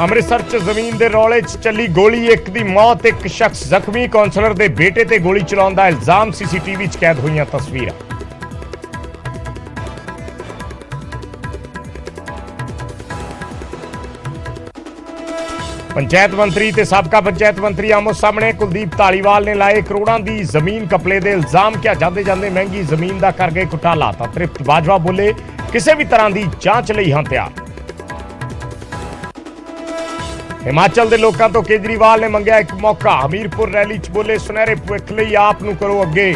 ਅੰਮ੍ਰਿਤਸਰ 'ਚ ਜ਼ਮੀਨ ਦੇ ਰੌਲੇ 'ਚ ਚੱਲੀ ਗੋਲੀ, ਇੱਕ ਦੀ ਮੌਤ, ਇੱਕ ਸ਼ਖਸ ਜ਼ਖਮੀ। ਕੌਂਸਲਰ ਦੇ ਬੇਟੇ ਤੇ ਗੋਲੀ ਚਲਾਉਣ ਦਾ ਇਲਜ਼ਾਮ। ਸੀਸੀਟੀਵੀ 'ਚ ਕੈਦ ਹੋਈਆਂ ਤਸਵੀਰਾਂ। पंचायत मंत्री ते साबका पंचायत मंत्री आमो सामने। कुलदीप धालीवाल ने लाए करोड़ों की जमीन कपले के इल्जाम। क्या जाते जाते महंगी जमीन का कर गए घोटाला। तो तृप्त बाजवा बोले किसी भी तरह की जांच लई हां तैयार। हिमाचल के लोगों तो केजरीवाल ने मंगया एक मौका। हमीरपुर रैली च बोले सुनहरे भविख लई आप नूं करो अगे,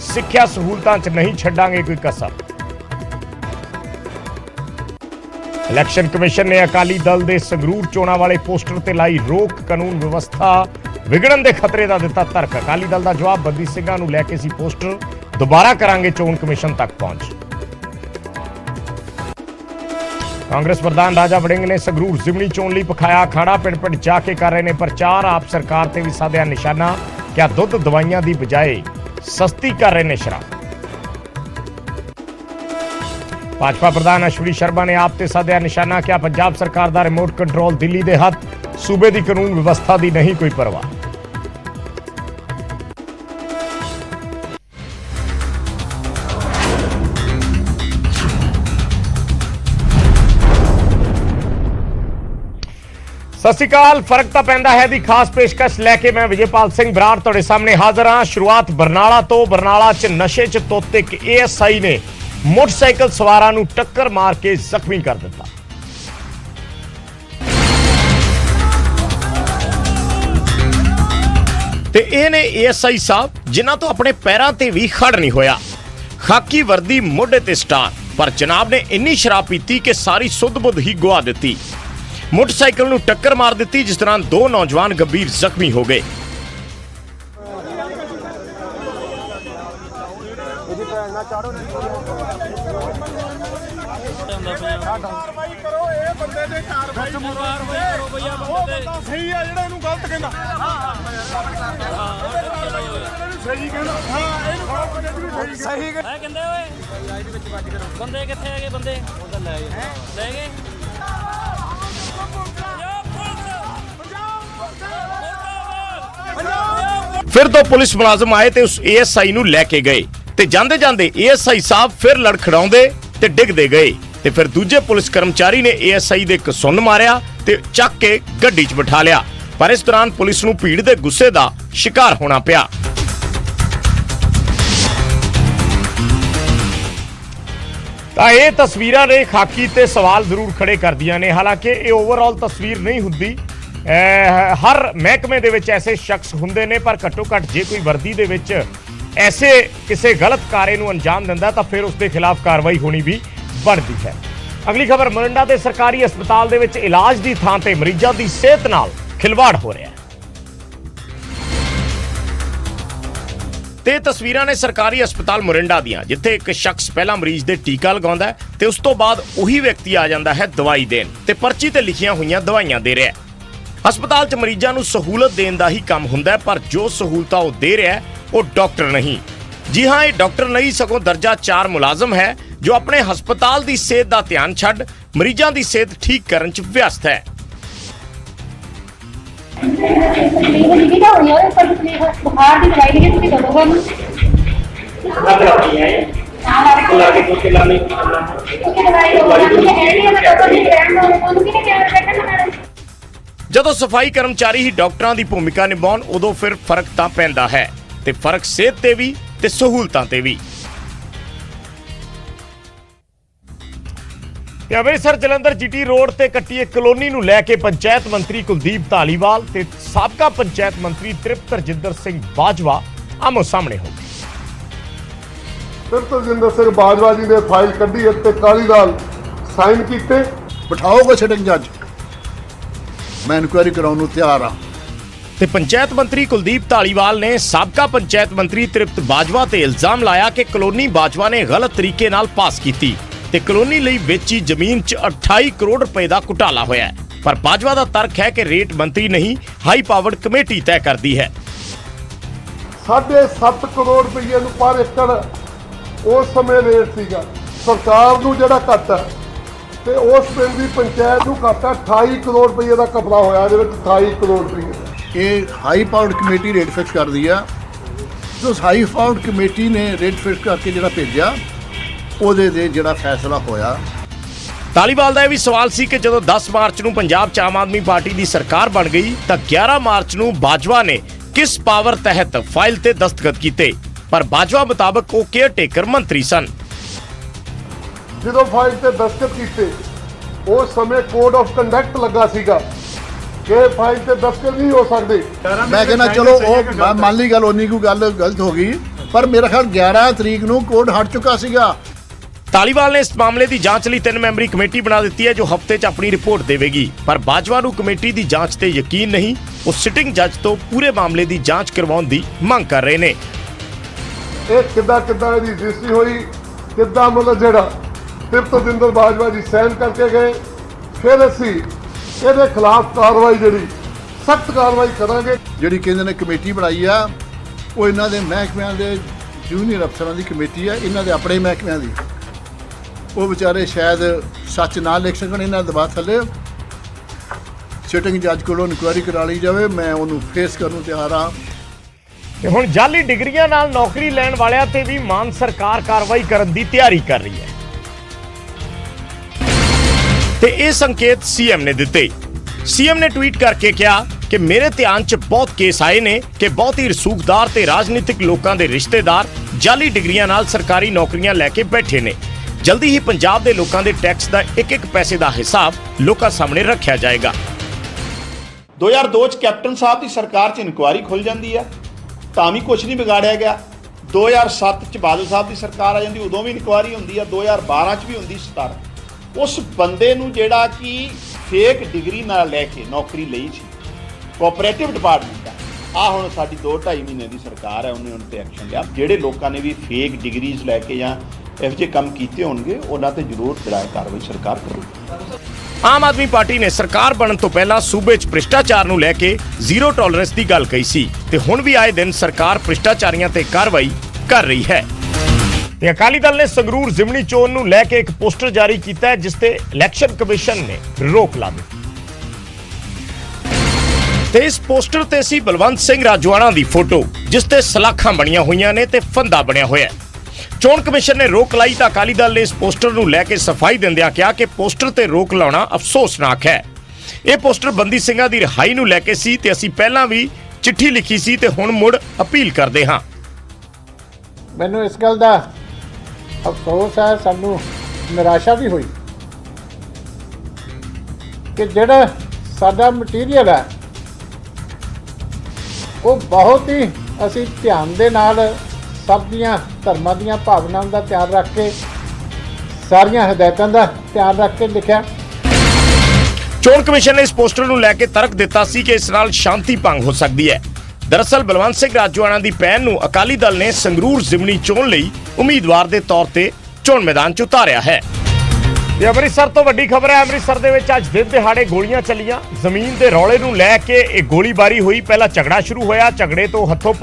सिक्ख्या सहूलतां च नहीं छड्डांगे कोई कसर। इलैक्शन कमिशन ने अकाली दल के संगरूर चोणां वाले पोस्टर ते लाई रोक। कानून व्यवस्था विगड़न के खतरे का दिता तर्क। अकाली दल का जवाब बंदी सिंघां नूं लैके सी पोस्टर, दोबारा करांगे चोण कमिशन तक पहुंच। कांग्रेस प्रधान राजा वड़िंग ने संगरूर जिमनी चोण लई पखाया अखाड़ा। पिंड पिंड जाके कर रहे हैं प्रचार। आप सरकार ते भी साधिया निशाना। क्या दुध दवाइयां की बजाय सस्ती कर रहे हैं शराब। भाजपा प्रधान अश्विनी शर्मा ने आप ते साधिया निशाना। क्या पंजाब सरकार दा रिमोट कंट्रोल दिल्ली दे हत्थ। सूबे दी कानून व्यवस्था दी नहीं कोई परवाह। सत श्री अकाल। फर्क तां पैंदा है दी खास पेशकश लैके मैं विजयपाल सिंह बराड़ तुहाडे सामने हाजिर हां। शुरुआत बरनाला तो। बरनाला च नशे च तोते एक ASI ने मोटरसाइकिल सवारां नूं टक्कर मार के जख्मी कर दिता। ते इह ने ASI साहब जिन्हां तो अपने पैरां ते भी खड़ नहीं होया। खाकी वर्दी मोढे ते स्टार, पर जनाब ने इन्नी शराब पीती कि सारी सुध बुध ही गुआ दिती। मोटरसाइकिल नूं टक्कर मार दिती, जिस दौरान दो नौजवान गंभीर जख्मी हो गए। फिर दो पुलिस मुलाजम आए ते उस ASI नूं लैके गए ते जांदे जांदे ASI साहब फिर लड़खड़ाउंदे ते डिगदे गए ते फिर दूजे पुलिस कर्मचारी ने ASI दे इक सुन्न मारिया ते चक के गड्डी च बिठा लिया। पर इस दौरान पुलिस नूं भीड़ दे गुस्से दा शिकार होना पिया। तां इह तस्वीरां ने खाकी ते सवाल जरूर खड़े कर दियां ने। हालांकि ये ओवरऑल तस्वीर नहीं हुंदी। हर महकमे दे विच ऐसे शख्स हुंदे ने, पर घट्टो घट जे कोई वर्दी दे विच ऐसे किसी गलत कार्य नूं अंजाम दिंदा तां फिर उसके खिलाफ कार्रवाई होनी भी बनती है। अगली खबर, मोरिंडा के सरकारी अस्पताल दे विच इलाज की थां ते मरीजों की सेहत नाल खिलवाड़ हो रहा है। ते तस्वीरां ने सरकारी अस्पताल मोरिंडा दियां, जिथे एक शख्स पहला मरीज दे टीका लगाउंदा है ते उस तो बाद उही व्यक्ति आ जांदा है दवाई देण ते पर्ची ते लिखियां होईयां दवाइयां दे रहा है। अस्पताल च मरीजां नूं सहूलत देण दा ही काम हुंदा है, पर जो सहूलतां वो दे रहा है वो डॉक्टर नहीं। जी हाँ, ये डॉक्टर नहीं सगों दर्जा 4 मुलाजम है जो अपने हस्पताल की सेहत का ध्यान छड्ड मरीजों की सेहत ठीक करने च व्यस्त है। जदों सफाई कर्मचारी ही डॉक्टरां की भूमिका निभाउण उदों फिर फर्क तां पैंदा है, ते फर्क सेहत ते भी ते सहूलतां ते भी। अमृतसर जलंधर GT रोड ते कट्टी एक कलोनी नूं लैके पंचायत मंत्री कुलदीप धालीवाल ते साबका पंचायत मंत्री तृप्त रजिंदर सिंह बाजवा आमो सामने हो गए। तृप्त रजिंदर सिंह बाजवा जी ने फाइल कड्ढी ते काली नाल साइन कीते। बिठाओ को सिटिंग जज, मैं इंक्वायरी कराउण नूं तैयार हां। ते पंचायत मंत्री कुलदीप धालीवाल ने साबका पंचायत मंत्री तृप्त बाजवा ते इल्जाम लाया कि कलोनी बाजवा ने गलत तरीके नाल पास कीती ते कलोनी लई वेची जमीन च 28 करोड़ रुपए का घोटाला होया है। पर बाजवा का तर्क है कि रेट मंत्री नहीं हाई पावर्ड कमेटी तय करती है। 7.5 करोड़ रुपये पर एकड़ उस समय रेट सीगा। सरकार नूं जिहड़ा घट है ਤੇ ਉਸ ਪਿੰਡ ਦੀ ਪੰਚਾਇਤ ਨੂੰ ਘਾਟਾ 28 ਕਰੋੜ ਰੁਪਏ ਦਾ ਘਪਲਾ ਹੋਇਆ, ਇਹਦੇ ਵਿੱਚ 28 ਕਰੋੜ ਰੁਪਏ। ਇਹ high powered committee rate fix ਕਰਦੀ ਆ। ਜੋ ਹਾਈ ਪਾਵਰਡ ਕਮੇਟੀ ਨੇ ਰੇਟ ਫਿਕਸ ਕਰਕੇ ਜਿਹੜਾ ਭੇਜਿਆ, ਉਹਦੇ ਤੇ ਜਿਹੜਾ ਫੈਸਲਾ ਹੋਇਆ। ਧਾਲੀਵਾਲ ਦਾ ਇਹ ਵੀ ਸਵਾਲ ਸੀ ਕਿ ਜਦੋਂ 10 ਮਾਰਚ ਨੂੰ ਪੰਜਾਬ 'ਚ ਆਮ ਆਦਮੀ ਪਾਰਟੀ ਦੀ ਸਰਕਾਰ ਬਣ ਗਈ ਤਾਂ 11 ਮਾਰਚ ਨੂੰ ਬਾਜਵਾ ਨੇ ਕਿਸ ਪਾਵਰ ਤਹਿਤ ਫਾਈਲ ਤੇ ਦਸਤਖਤ ਕੀਤੇ। ਪਰ ਬਾਜਵਾ ਮੁਤਾਬਕ ਉਹ ਕੇਅਰ ਟੇਕਰ ਮੰਤਰੀ ਸਨ। ਜਦੋਂ ਫਾਈਲ ਤੇ ਦਸਤਖਤ ਕੀਤੇ ਉਸ ਸਮੇਂ ਕੋਡ ਆਫ ਕੰਡਕਟ ਲੱਗਾ ਸੀਗਾ ਕਿ ਫਾਈਲ ਤੇ ਦਸਤਖਤ ਨਹੀਂ ਹੋ ਸਕਦੇ। ਮੈਂ ਕਹਿੰਦਾ ਚਲੋ ਉਹ ਮੈਂ ਮੰਨ ਲਈ ਗੱਲ, ਉਨੀ ਕੋਈ ਗੱਲ ਗਲਤ ਹੋ ਗਈ, ਪਰ ਮੇਰਾ ਖਿਆਲ 11 ਤਰੀਕ ਨੂੰ ਕੋਡ ਹਟ ਚੁੱਕਾ ਸੀਗਾ। ਧਾਲੀਵਾਲ ਨੇ ਇਸ ਮਾਮਲੇ ਦੀ ਜਾਂਚ ਲਈ 3 ਮੈਂਬਰੀ ਕਮੇਟੀ ਬਣਾ ਦਿੱਤੀ ਹੈ ਜੋ ਹਫ਼ਤੇ 'ਚ ਆਪਣੀ ਰਿਪੋਰਟ ਦੇਵੇਗੀ। ਪਰ ਬਾਜਵਾ ਨੂੰ ਕਮੇਟੀ ਦੀ ਜਾਂਚ ਤੇ ਯਕੀਨ ਨਹੀਂ। ਉਹ ਸਿਟਿੰਗ ਜੱਜ ਤੋਂ ਪੂਰੇ ਮਾਮਲੇ ਦੀ ਜਾਂਚ ਕਰਵਾਉਣ ਦੀ ਮੰਗ ਕਰ ਰਹੇ ਨੇ। ਇਹ ਕਿੱਦਾਂ ਇਹਦੀ ਰਜਿਸਟਰੀ ਹੋਈ, ਕਿੱਦਾਂ ਮਤਲਬ ਜਿਹੜਾ ਤ੍ਰਿਪਤ ਬਾਜਵਾ ਜੀ ਸਾਈਨ ਕਰਕੇ ਗਏ, ਫਿਰ ਅਸੀਂ ਇਹਦੇ ਖਿਲਾਫ ਕਾਰਵਾਈ ਜਿਹੜੀ ਸਖਤ ਕਾਰਵਾਈ ਕਰਾਂਗੇ। ਜਿਹੜੀ ਕਹਿੰਦੇ ਨੇ ਕਮੇਟੀ ਬਣਾਈ ਆ, ਉਹ ਇਹਨਾਂ ਦੇ ਮਹਿਕਮਿਆਂ ਦੇ ਜੂਨੀਅਰ ਅਫਸਰਾਂ ਦੀ ਕਮੇਟੀ ਆ, ਇਹਨਾਂ ਦੇ ਆਪਣੇ ਮਹਿਕਮਿਆਂ ਦੀ। ਉਹ ਵਿਚਾਰੇ ਸ਼ਾਇਦ ਸੱਚ ਨਾ ਲਿਖ ਸਕਣ, ਇਹਨਾਂ ਦੇ ਦਬਾਅ ਥੱਲੇ ਸਿਟਿੰਗ ਜੱਜ ਕੋਲੋਂ ਇਨਕੁਆਇਰੀ ਕਰਾ ਲਈ ਜਾਵੇ। ਮੈਂ ਉਹਨੂੰ ਫੇਸ ਕਰਨ ਨੂੰ ਤਿਆਰ ਆ। ਤੇ ਹੁਣ ਜਾਲੀ ਡਿਗਰੀਆਂ ਨਾਲ ਨੌਕਰੀ ਲੈਣ ਵਾਲਿਆਂ ਤੇ ਵੀ ਮਾਨ ਸਰਕਾਰ ਕਾਰਵਾਈ ਕਰਨ ਦੀ ਤਿਆਰੀ ਕਰ ਰਹੀ ਹੈ ਤੇ ਇਹ ਸੰਕੇਤ ਸੀਐਮ ਨੇ ਦਿੱਤੇ। ਸੀਐਮ ਨੇ ਟਵੀਟ ਕਰਕੇ ਕਿਹਾ ਕਿ ਮੇਰੇ ਧਿਆਨ 'ਚ ਬਹੁਤ ਕੇਸ ਆਏ ਨੇ ਕਿ ਬਹੁਤ ਹੀ ਰਸੂਖਦਾਰ ਤੇ ਰਾਜਨੀਤਿਕ ਲੋਕਾਂ ਦੇ ਰਿਸ਼ਤੇਦਾਰ ਜਾਲੀ ਡਿਗਰੀਆਂ ਨਾਲ ਸਰਕਾਰੀ ਨੌਕਰੀਆਂ ਲੈ ਕੇ ਬੈਠੇ ਨੇ। ਜਲਦੀ ਹੀ ਪੰਜਾਬ ਦੇ ਲੋਕਾਂ ਦੇ ਟੈਕਸ ਦਾ ਇੱਕ ਪੈਸੇ ਦਾ ਹਿਸਾਬ ਲੋਕਾਂ ਸਾਹਮਣੇ ਰੱਖਿਆ ਜਾਏਗਾ। 2002 ਚ ਕੈਪਟਨ ਸਾਹਿਬ ਦੀ ਸਰਕਾਰ 'ਚ ਇਨਕੁਆਇਰੀ ਖੁੱਲ ਜਾਂਦੀ ਹੈ ਤਾਂ ਵੀ ਕੁਝ ਨਹੀਂ ਵਿਗਾੜਿਆ ਗਿਆ। 2007 ਚ ਬਾਦਲ ਸਾਹਿਬ ਦੀ ਸਰਕਾਰ ਆ ਜਾਂਦੀ, ਉਦੋਂ ਵੀ ਇਨਕੁਆਇਰੀ ਹੁੰਦੀ ਆ। 2012 ਚ ਵੀ ਹੁੰਦੀ, 17 ਉਸ ਬੰਦੇ ਨੂੰ ਜਿਹੜਾ ਕਿ ਫੇਕ ਡਿਗਰੀ ਨਾਲ ਲੈ ਕੇ ਨੌਕਰੀ ਲਈ ਸੀ ਕੋਆਪਰੇਟਿਵ ਡਿਪਾਰਟਮੈਂਟ ਦਾ, ਆ ਹੁਣ ਸਾਡੀ 2-2.5 ਮਹੀਨੇ ਦੀ ਸਰਕਾਰ ਹੈ, ਉਹਨੇ ਉਹਨਾਂ ਤੇ ਐਕਸ਼ਨ ਲਿਆ। ਜਿਹੜੇ ਲੋਕਾਂ ਨੇ ਵੀ ਫੇਕ ਡਿਗਰੀਜ਼ ਲੈ ਕੇ ਜਾਂ ਇਹੋ ਜਿਹੇ ਕੰਮ ਕੀਤੇ ਹੋਣਗੇ ਉਹਨਾਂ ਤੇ ਜ਼ਰੂਰ ਜਿਹੜਾ ਕਾਰਵਾਈ ਸਰਕਾਰ ਕਰੂਗੀ। ਆਮ ਆਦਮੀ ਪਾਰਟੀ ਨੇ ਸਰਕਾਰ ਬਣਨ ਤੋਂ ਪਹਿਲਾਂ ਸੂਬੇ 'ਚ ਭ੍ਰਿਸ਼ਟਾਚਾਰ ਨੂੰ ਲੈ ਕੇ ਜ਼ੀਰੋ ਟੋਲਰੈਂਸ ਦੀ ਗੱਲ ਕਹੀ ਸੀ ਤੇ ਹੁਣ ਵੀ ਆਏ ਦਿਨ ਸਰਕਾਰ ਭ੍ਰਿਸ਼ਟਾਚਾਰੀਆਂ ਤੇ ਕਾਰਵਾਈ ਕਰ ਰਹੀ ਹੈ। ਤੇ ਅਕਾਲੀ ਦਲ ਨੇ ਸੰਗਰੂਰ ਜ਼ਿਮਨੀ ਚੋਣ ਨੂੰ ਲੈ ਕੇ ਇੱਕ ਪੋਸਟਰ ਜਾਰੀ ਕੀਤਾ ਹੈ ਜਿਸ ਤੇ ਇਲੈਕਸ਼ਨ ਕਮਿਸ਼ਨ ਨੇ ਰੋਕ ਲਾ ਦਿੱਤੀ ਤੇ ਇਸ ਪੋਸਟਰ ਤੇ ਸੀ ਬਲਵੰਤ ਸਿੰਘ ਰਾਜੋਆਣਾ ਦੀ ਫੋਟੋ ਜਿਸ ਤੇ ਸਲਾਖਾਂ ਬਣੀਆਂ ਹੋਈਆਂ ਨੇ ਤੇ ਫੰਦਾ ਬਣਿਆ ਹੋਇਆ ਹੈ। ਚੋਣ ਕਮਿਸ਼ਨ ਨੇ ਰੋਕ ਲਾਈ ਤਾਂ ਅਕਾਲੀ ਦਲ ਨੇ ਇਸ ਪੋਸਟਰ ਨੂੰ ਲੈ ਕੇ ਸਫਾਈ ਦਿੰਦਿਆਂ ਕਿਹਾ ਕਿ ਪੋਸਟਰ ਤੇ ਰੋਕ ਲਾਉਣਾ ਅਫਸੋਸਨਾਕ ਹੈ। ਇਹ ਪੋਸਟਰ ਬੰਦੀ ਸਿੰਘਾਂ ਦੀ ਰਿਹਾਈ ਨੂੰ ਲੈ ਕੇ ਸੀ ਤੇ ਅਸੀਂ ਪਹਿਲਾਂ ਵੀ ਚਿੱਠੀ ਲਿਖੀ ਸੀ ਤੇ ਹੁਣ ਮੁੜ ਅਪੀਲ ਕਰਦੇ ਹਾਂ। ਮੈਨੂੰ ਇਸ ਗੱਲ ਦਾ ਅਫਸੋਸ ਹੈ, ਸਾਨੂੰ ਨਿਰਾਸ਼ਾ ਵੀ ਹੋਈ ਕਿ ਜਿਹੜਾ ਸਾਡਾ ਮਟੀਰੀਅਲ ਹੈ ਉਹ ਬਹੁਤ ਹੀ ਅਸੀਂ ਧਿਆਨ ਦੇ ਨਾਲ ਸਭ ਦੀਆਂ ਧਰਮਾਂ ਦੀਆਂ ਭਾਵਨਾਵਾਂ ਦਾ ਧਿਆਨ ਰੱਖ ਕੇ ਸਾਰੀਆਂ ਹਦਾਇਤਾਂ ਦਾ ਧਿਆਨ ਰੱਖ ਕੇ ਲਿਖਿਆ। ਚੋਣ ਕਮਿਸ਼ਨ ਨੇ ਇਸ ਪੋਸਟਰ ਨੂੰ ਲੈ ਕੇ ਤਰਕ ਦਿੱਤਾ ਸੀ ਕਿ ਇਸ ਨਾਲ ਸ਼ਾਂਤੀ ਭੰਗ ਹੋ ਸਕਦੀ ਹੈ। ਦਰਅਸਲ ਬਲਵੰਤ ਸਿੰਘ ਰਾਜੋਆਣਾ ਦੀ ਭੈਣ ਨੂੰ ਅਕਾਲੀ ਦਲ ਨੇ ਸੰਗਰੂਰ ਜ਼ਿਮਨੀ ਚੋਣ ਲਈ ਉਮੀਦਵਾਰ ਦੇ ਤੌਰ ਤੇ ਚੋਣ ਮੈਦਾਨ 'ਚ ਉਤਾਰਿਆ ਹੈ। ਤੇ ਅੰਮ੍ਰਿਤਸਰ ਤੋਂ ਵੱਡੀ ਖਬਰ ਹੈ। ਅੰਮ੍ਰਿਤਸਰ ਦੇ ਵਿੱਚ ਅੱਜ ਦਿਨ ਦਿਹਾੜੇ ਗੋਲੀਆਂ ਚੱਲੀਆਂ। ਜ਼ਮੀਨ ਦੇ ਰੌਲੇ ਨੂੰ ਲੈ ਕੇ ਇਹ ਗੋਲੀਬਾਰੀ ਹੋਈ। ਪਹਿਲਾਂ ਝਗੜਾ ਸ਼ੁਰੂ ਹੋਇਆ, ਝਗੜੇ ਤੋਂ ਹੱਥੋਂ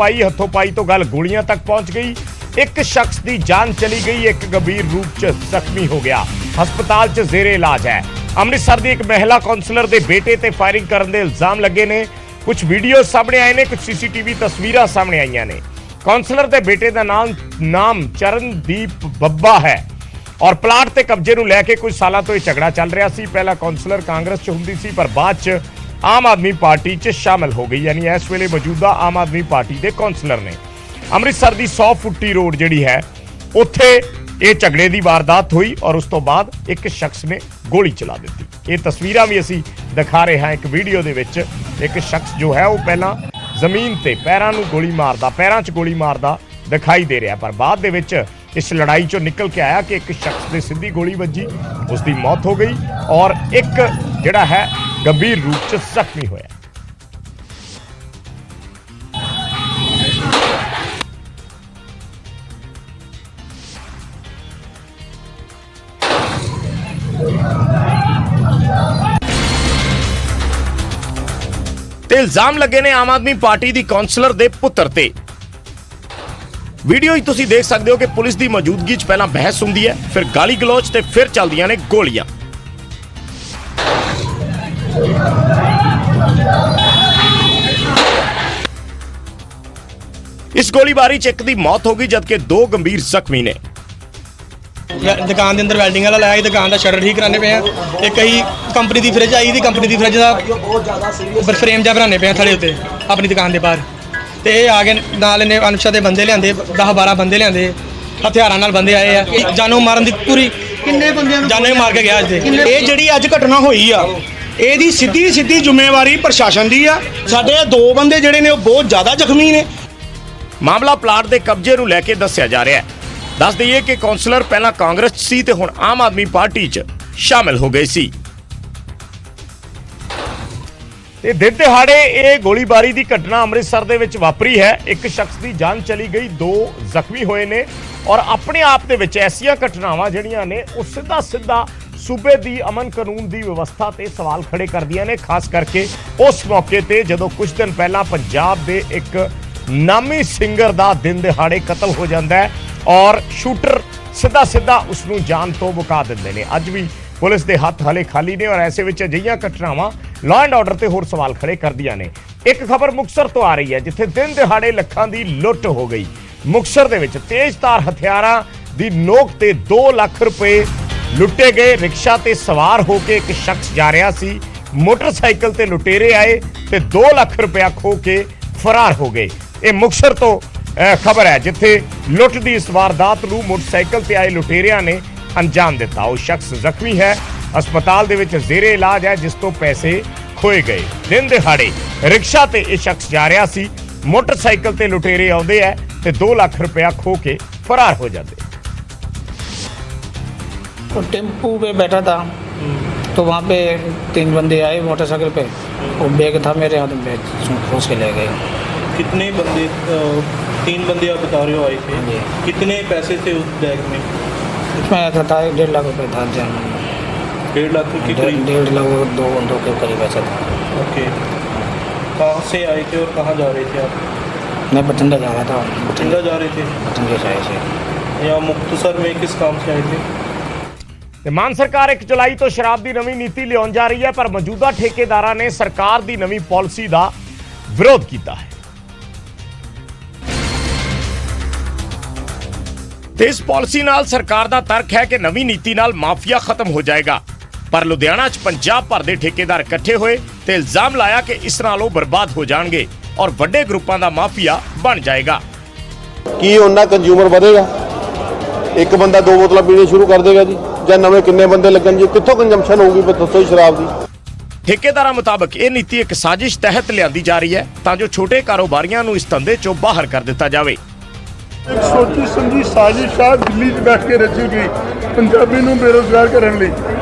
ਪਾਈ ਤੋਂ ਗੱਲ ਗੋਲੀਆਂ ਤੱਕ ਪਹੁੰਚ ਗਈ। ਇੱਕ ਸ਼ਖਸ ਦੀ ਜਾਨ ਚਲੀ ਗਈ, ਇੱਕ ਗੰਭੀਰ ਰੂਪ 'ਚ ਜ਼ਖਮੀ ਹੋ ਗਿਆ, ਹਸਪਤਾਲ 'ਚ ਜ਼ੇਰੇ ਇਲਾਜ ਹੈ। ਅੰਮ੍ਰਿਤਸਰ ਦੀ ਇੱਕ ਮਹਿਲਾ ਕੌਂਸਲਰ ਦੇ ਬੇਟੇ ਤੇ ਫਾਇਰਿੰਗ ਕਰਨ ਦੇ ਇਲਜ਼ਾਮ ਲੱਗੇ ਨੇ। ਕੁਝ ਵੀਡੀਓ ਸਾਹਮਣੇ ਆਏ ਨੇ, ਕੁਝ ਸੀਸੀਟੀਵੀ ਤਸਵੀਰਾਂ ਸਾਹਮਣੇ ਆਈਆਂ ਨੇ। ਕੌਂਸਲਰ ਦੇ ਬੇਟੇ ਦਾ ਨਾਮ ਚਰਨਦੀਪ ਬੱਬਾ ਹੈ ਔਰ ਪਲਾਟ ਤੇ ਕਬਜ਼ੇ ਨੂੰ ਲੈ ਕੇ ਕੁਝ ਸਾਲਾਂ ਤੋਂ ਇਹ ਝਗੜਾ ਚੱਲ ਰਿਹਾ ਸੀ। ਪਹਿਲਾਂ ਕੌਂਸਲਰ ਕਾਂਗਰਸ 'ਚ ਹੁੰਦੀ ਸੀ ਪਰ ਬਾਅਦ 'ਚ ਆਮ ਆਦਮੀ ਪਾਰਟੀ 'ਚ ਸ਼ਾਮਲ ਹੋ ਗਈ, ਯਾਨੀ ਇਸ ਵੇਲੇ ਮੌਜੂਦਾ ਆਮ ਆਦਮੀ ਪਾਰਟੀ ਦੇ ਕੌਂਸਲਰ ਨੇ। ਅੰਮ੍ਰਿਤਸਰ ਦੀ 100 ਫੁੱਟੀ ਰੋਡ ਜਿਹੜੀ ਹੈ ਉੱਥੇ ਇਹ ਝਗੜੇ ਦੀ ਵਾਰਦਾਤ ਹੋਈ ਔਰ ਉਸ ਤੋਂ ਬਾਅਦ ਇੱਕ ਸ਼ਖਸ ਨੇ ਗੋਲੀ ਚਲਾ ਦਿੱਤੀ। ਇਹ ਤਸਵੀਰਾਂ ਵੀ ਅਸੀਂ ਦਿਖਾ ਰਹੇ ਹਾਂ। ਇੱਕ ਵੀਡੀਓ ਦੇ ਵਿੱਚ ਇੱਕ ਸ਼ਖਸ ਜੋ ਹੈ ਉਹ ਪਹਿਲਾਂ ਜ਼ਮੀਨ ਤੇ ਪੈਰਾਂ 'ਚ ਗੋਲੀ ਮਾਰਦਾ ਦਿਖਾਈ ਦੇ ਰਿਹਾ ਪਰ ਬਾਅਦ ਦੇ ਵਿੱਚ ਇਸ ਲੜਾਈ 'ਚੋਂ ਨਿਕਲ ਕੇ ਆਇਆ ਕਿ ਇੱਕ ਸ਼ਖਸ ਦੇ ਸਿੱਧੀ ਗੋਲੀ ਵੱਜੀ, ਉਸ ਦੀ ਮੌਤ ਹੋ ਗਈ ਔਰ ਇੱਕ ਜਿਹੜਾ ਹੈ ਗੰਭੀਰ ਰੂਪ 'ਚ ਜ਼ਖਮੀ ਹੋਇਆ। ਤੇ ਇਲਜ਼ਾਮ ਲੱਗੇ ਨੇ ਆਮ ਆਦਮੀ ਪਾਰਟੀ ਦੀ ਕੌਂਸਲਰ ਦੇ ਪੁੱਤਰ ਤੇ। ਵੀਡੀਓ ਹੀ ਤੁਸੀਂ ਦੇਖ ਸਕਦੇ ਹੋ ਕਿ ਪੁਲਿਸ ਦੀ ਮੌਜੂਦਗੀ 'ਚ ਪਹਿਲਾਂ ਬਹਿਸ ਹੁੰਦੀ ਹੈ, ਫਿਰ ਗਾਲੀ ਗਲੋਚ ਤੇ ਫਿਰ ਚੱਲਦੀਆਂ ਨੇ ਗੋਲੀਆਂ। ਇਸ ਗੋਲੀਬਾਰੀ 'ਚ ਇੱਕ ਦੀ ਮੌਤ ਹੋ ਗਈ ਜਦਕਿ 2 ਗੰਭੀਰ ਜ਼ਖਮੀ ਨੇ। ਦੁਕਾਨ ਦੇ ਅੰਦਰ ਵੈਲਡਿੰਗ ਵਾਲਾ ਲਾਇਆ, ਦੁਕਾਨ ਦਾ ਸ਼ਟਰ ਠੀਕ ਕਰਾਣੇ ਪਏ ਆ। ਇੱਕ ਅਸੀਂ ਕੰਪਨੀ ਦੀ ਫ੍ਰਿਜ ਆਈ, ਦੀ ਕੰਪਨੀ ਦੀ ਫ੍ਰਿਜ ਦਾ ਫਰੇਮ ਜਿਹਾ ਬਣਾਉਣੇ ਪਏ ਆ ਥੱਲੇ ਉੱਤੇ ਆਪਣੀ ਦੁਕਾਨ ਦੇ ਬਾਹਰ। ਤੇ ਇਹ ਆ ਗਏ ਨਾਲ, ਇਹਨੇ ਅਨੁਸ਼ਾ ਦੇ ਬੰਦੇ ਲਿਆਂਦੇ, 10-12 ਬੰਦੇ ਲਿਆਂਦੇ, ਹਥਿਆਰਾਂ ਨਾਲ ਬੰਦੇ ਆਏ ਆ। ਜਾਨੋਂ ਮਾਰਨ ਦੀ ਪੂਰੀ, ਕਿੰਨੇ ਬੰਦਿਆਂ ਨੂੰ ਜਾਨੋਂ ਹੀ ਮਾਰ ਕੇ ਗਿਆ ਅੱਜ। ਇਹ ਜਿਹੜੀ ਅੱਜ ਘਟਨਾ ਹੋਈ ਆ, ਇਹਦੀ ਸਿੱਧੀ ਜ਼ਿੰਮੇਵਾਰੀ ਪ੍ਰਸ਼ਾਸਨ ਦੀ ਆ। ਸਾਡੇ 2 ਬੰਦੇ ਜਿਹੜੇ ਨੇ ਉਹ ਬਹੁਤ ਜ਼ਿਆਦਾ ਜ਼ਖਮੀ ਨੇ। ਮਾਮਲਾ ਪਲਾਟ ਦੇ ਕਬਜ਼ੇ ਨੂੰ ਲੈ ਕੇ ਦੱਸਿਆ ਜਾ ਰਿਹਾ ਹੈ। ਦੱਸ ਦਈਏ ਕਿ ਕੌਂਸਲਰ ਪਹਿਲਾਂ ਕਾਂਗਰਸ 'ਚ ਸੀ ਤੇ ਹੁਣ ਆਮ ਆਦਮੀ ਪਾਰਟੀ 'ਚ ਸ਼ਾਮਿਲ ਹੋ ਗਏ ਸੀ। ਤੇ ਦਿਨ ਦਿਹਾੜੇ ਇਹ ਗੋਲੀਬਾਰੀ ਦੀ ਘਟਨਾ ਅੰਮ੍ਰਿਤਸਰ ਦੇ ਵਿੱਚ ਵਾਪਰੀ ਹੈ। ਇੱਕ ਸ਼ਖਸ ਦੀ ਜਾਨ ਚਲੀ ਗਈ, 2 ਜ਼ਖਮੀ ਹੋਏ ਨੇ ਔਰ ਆਪਣੇ ਆਪ ਦੇ ਵਿੱਚ ਐਸੀਆਂ ਘਟਨਾਵਾਂ ਜਿਹੜੀਆਂ ਨੇ ਉਹ ਸਿੱਧਾ ਸੂਬੇ ਦੀ ਅਮਨ ਕਾਨੂੰਨ ਦੀ ਵਿਵਸਥਾ ਤੇ ਸਵਾਲ ਖੜੇ ਕਰਦੀਆਂ ਨੇ, ਖਾਸ ਕਰਕੇ ਉਸ ਮੌਕੇ ਤੇ ਜਦੋਂ ਕੁਝ ਦਿਨ ਪਹਿਲਾਂ ਪੰਜਾਬ ਦੇ ਇੱਕ ਨਾਮੀ ਸਿੰਗਰ ਦਾ ਦਿਨ ਦਿਹਾੜੇ ਕਤਲ ਹੋ ਜਾਂਦਾ ਹੈ ਔਰ ਸ਼ੂਟਰ ਸਿੱਧਾ ਉਸ ਨੂੰ ਜਾਨ ਤੋਂ ਮੁਕਾ ਦਿੰਦੇ ਨੇ। ਅੱਜ ਵੀ ਪੁਲਿਸ ਦੇ ਹੱਥ ਹਲੇ ਖਾਲੀ ਨੇ ਔਰ ਐਸੇ ਵਿੱਚ ਅਜਿਹੀਆਂ ਘਟਨਾਵਾਂ ਲਾਅ ਐਂਡ ਆਰਡਰ ਤੇ ਹੋਰ ਸਵਾਲ ਖੜੇ ਕਰਦੀਆਂ ਨੇ। ਇੱਕ ਖਬਰ ਮੁਕਤਸਰ ਤੋਂ ਆ ਰਹੀ ਹੈ ਜਿੱਥੇ ਦਿਨ ਦਿਹਾੜੇ ਲੱਖਾਂ ਦੀ ਲੁੱਟ ਹੋ ਗਈ। ਮੁਕਤਸਰ ਦੇ ਵਿੱਚ ਤੇਜ਼ਧਾਰ ਹਥਿਆਰਾਂ ਦੀ ਨੋਕ ਤੇ 2 ਲੱਖ ਰੁਪਏ ਲੁੱਟੇ ਗਏ। ਰਿਕਸ਼ਾ ਤੇ ਸਵਾਰ ਹੋ ਕੇ ਇੱਕ ਸ਼ਖਸ ਜਾ ਰਿਹਾ ਸੀ, ਮੋਟਰਸਾਈਕਲ ਤੇ ਲੁਟੇਰੇ ਆਏ ਤੇ 2 ਲੱਖ ਰੁਪਇਆ ਖੋ ਕੇ ਫਰਾਰ ਹੋ ਗਏ। ਇਹ ਮੁਕਤਸਰ ਤੋਂ ਖਬਰ ਹੈ ਜਿੱਥੇ ਲੁੱਟ ਦੀ ਇਸ ਵਾਰਦਾਤ ਨੂੰ ਮੋਟਰਸਾਈਕਲ ਤੇ ਆਏ ਲੁਟੇਰਿਆਂ ਨੇ ਅੰਜਾਮ ਦਿੱਤਾ। ਉਹ ਸ਼ਖਸ ਜ਼ਖਮੀ ਹੈ, ਹਸਪਤਾਲ ਦੇ ਵਿੱਚ ਜ਼ੇਰੇ ਇਲਾਜ ਹੈ ਜਿਸ ਤੋਂ ਪੈਸੇ ਖੋਏ ਗਏ। ਦਿਨ ਦਿਹਾੜੇ ਰਿਕਸ਼ਾ ਤੇ ਇਹ ਸ਼ਖਸ ਜਾ ਰਿਹਾ ਸੀ, ਮੋਟਰਸਾਈਕਲ ਤੇ ਲੁਟੇਰੇ ਆਉਂਦੇ ਹੈ ਤੇ 2 ਲੱਖ ਰੁਪਇਆ ਖੋ ਕੇ ਫਰਾਰ ਹੋ ਜਾਂਦੇ। तो टेम्पू पे बैठा था तो वहाँ पे 3 बंदे आए मोटरसाइकिल पे, वो बैग था मेरे हाथ में, बैग खोस के ले गए। कितने बंदे 3 बंदे आप बता रहे हो आए थे, कितने पैसे थे उस बैग में? उसमें ऐसा था 1.5 लाख रुपये था। 1.5 लाख के करीब? 1.5 लाख, 2 के करीब ऐसा था। ओके, कहाँ से आए थे और कहाँ जा रहे थे आप? मैं बठिंडा जा रहा था। बठिंडा जा रहे थे? बठिंडे से आए थे। यहाँ मुक्तसर में किस काम से आए थे? ਤੇ ਮਾਨ ਸਰਕਾਰ 1 ਜੁਲਾਈ ਤੋਂ ਸ਼ਰਾਬ ਦੀ ਨਵੀਂ ਨੀਤੀ ਲਿਆਉਣ ਜਾ ਰਹੀ ਹੈ ਪਰ ਮੌਜੂਦਾ ਠੇਕੇਦਾਰਾਂ ਨੇ ਸਰਕਾਰ ਦੀ ਨਵੀਂ ਪਾਲਿਸੀ ਦਾ ਵਿਰੋਧ ਕੀਤਾ ਹੈ। ਤੇ ਇਸ ਪਾਲਿਸੀ ਨਾਲ ਸਰਕਾਰ ਦਾ ਤਰਕ ਹੈ ਕਿ ਨਵੀਂ ਨੀਤੀ ਨਾਲ ਮਾਫੀਆ ਖਤਮ ਹੋ ਜਾਏਗਾ। ਪਰ ਲੁਧਿਆਣਾ 'ਚ ਪੰਜਾਬ ਭਰ ਦੇ ਠੇਕੇਦਾਰ ਇਕੱਠੇ ਹੋਏ ਤੇ ਇਲਜ਼ਾਮ ਲਾਇਆ ਕਿ ਇਸ ਨਾਲ ਉਹ ਬਰਬਾਦ ਹੋ ਜਾਣਗੇ ਔਰ ਵੱਡੇ ਗਰੁੱਪਾਂ ਦਾ ਮਾਫੀਆ ਬਣ ਜਾਏਗਾ। ਕੀ ਉਹਨਾਂ ਕੰਜ਼ਿਊਮਰ ਵਧੇਗਾ? ਇੱਕ ਬੰਦਾ 2 ਬੋਤਲਾਂ ਪੀਣੀ ਸ਼ੁਰੂ ਕਰ ਦੇਗਾ ਜੀ, ਜਾਂ ਨਵੇਂ ਕਿੰਨੇ ਬੰਦੇ ਲੱਗਣ ਜੀ? ਕਿੱਥੋਂ ਕੰਜ਼ੰਪਸ਼ਨ ਹੋਊਗੀ ਦੱਸੋ ਜੀ ਸ਼ਰਾਬ ਦੀ? ਠੇਕੇਦਾਰਾਂ ਮੁਤਾਬਕ ਇਹ ਨੀਤੀ ਇੱਕ ਸਾਜ਼ਿਸ਼ ਤਹਿਤ ਲਿਆਂਦੀ ਜਾ ਰਹੀ ਹੈ ਤਾਂ ਜੋ ਛੋਟੇ ਕਾਰੋਬਾਰੀਆਂ ਨੂੰ ਇਸ ਧੰਦੇ 'ਚੋਂ ਬਾਹਰ ਕਰ ਦਿੱਤਾ ਜਾਵੇ। ਇੱਕ ਸੋਚੀ ਸਮਝੀ ਸਾਜ਼ਿਸ਼ ਆ ਦਿੱਲੀ 'ਚ ਬੈਠ ਕੇ ਰਚੀ ਗਈ ਪੰਜਾਬੀ ਨੂੰ ਬੇਰੁਜ਼ਗਾਰ ਕਰਨ ਲਈ।